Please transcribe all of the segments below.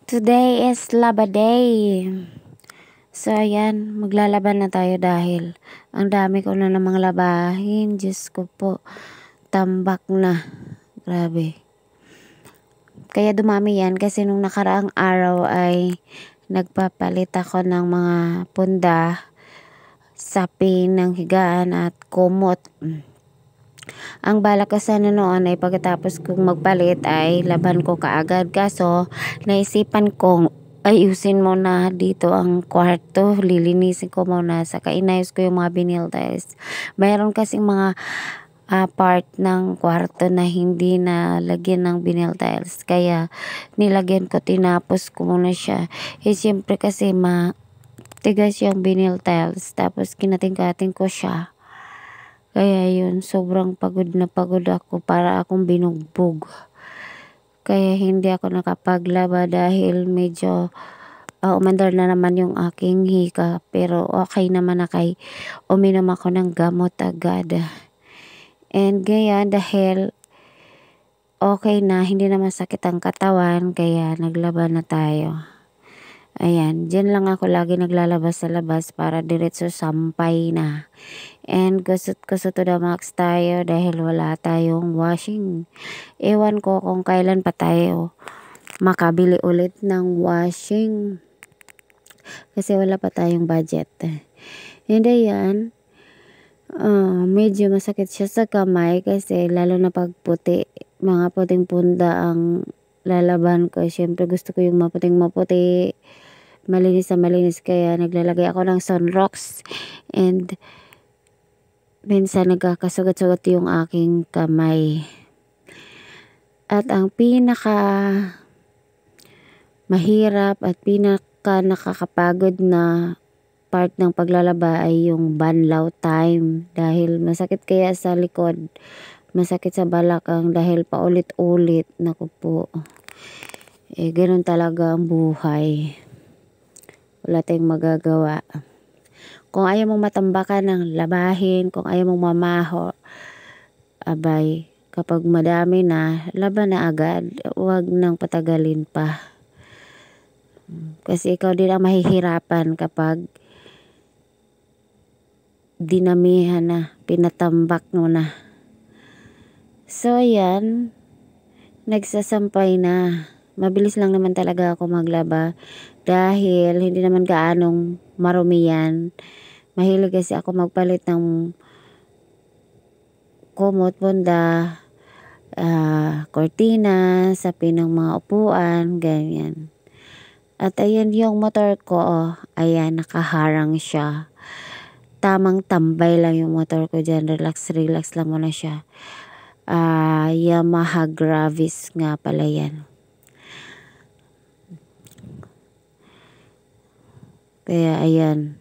Today is Laba Day. So, ayan, maglalaban na tayo dahil ang dami ko na namang labahin. Diyos ko po, tambak na. Grabe. Kaya dumami yan kasi nung nakaraang araw ay nagpapalit ako ng mga punda, sapin ng higaan at kumot. Ang balak ko sana noon ay pagkatapos kong magpalit ay laban ko kaagad. Kaso, naisipan kong ayusin muna dito ang kwarto. Lilinisin ko muna. Saka inayos ko yung mga vinyl tiles. Mayroon kasing mga part ng kwarto na hindi na lagyan ng vinyl tiles. Kaya nilagyan ko, tinapos ko muna siya. Siyempre kasi matigas yung vinyl tiles. Tapos kinating-kating ko siya. Kaya yun, sobrang pagod na pagod ako, para akong binugbog. Kaya hindi ako nakapaglaba dahil medyo umandar na naman yung aking hika. Pero okay naman na kay uminom ako ng gamot agad. And kaya dahil okay na, hindi na masakit ang katawan, kaya naglaba na tayo. Ayan, dyan lang ako lagi naglalabas sa labas para diretso sampay na. And kusot to the max tayo dahil wala tayong washing. Ewan ko kung kailan pa tayo makabili ulit ng washing. Kasi wala pa tayong budget. Hindi yan. Medyo masakit siya sa kamay kasi lalo na pag puti. Mga puting punda ang lalaban ko. Siyempre gusto ko yung maputing maputi. Malinis na malinis, kaya naglalagay ako ng sunrocks. And minsan nagkakasugat-sugat yung aking kamay. At ang pinaka mahirap at pinaka nakakapagod na part ng paglalaba ay yung banlaw time. Dahil masakit kaya sa likod, masakit sa balakang dahil paulit-ulit. Naku po. Ganun talaga ang buhay. Wala tayong magagawa. Kung ayaw mong matambakan ng labahin, kung ayaw mong mamaho, abay, kapag madami na, laban na agad. Huwag nang patagalin pa. Kasi ikaw din ang mahihirapan kapag dinamihan na, pinatambak mo na. So, ayan, nagsasampay na. Mabilis lang naman talaga ako maglaba dahil hindi naman gaanong marumi yan. Mahilig kasi ako magpalit ng kumot, punda, kortina, sapin ng mga upuan, ganyan. At ayan yung motor ko, ayan, nakaharang siya. Tamang tambay lang yung motor ko dyan, relax lang muna siya. Yamaha Gravis nga pala yan. Kaya ayan.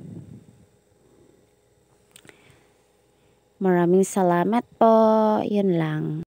Maraming salamat po. Yun lang.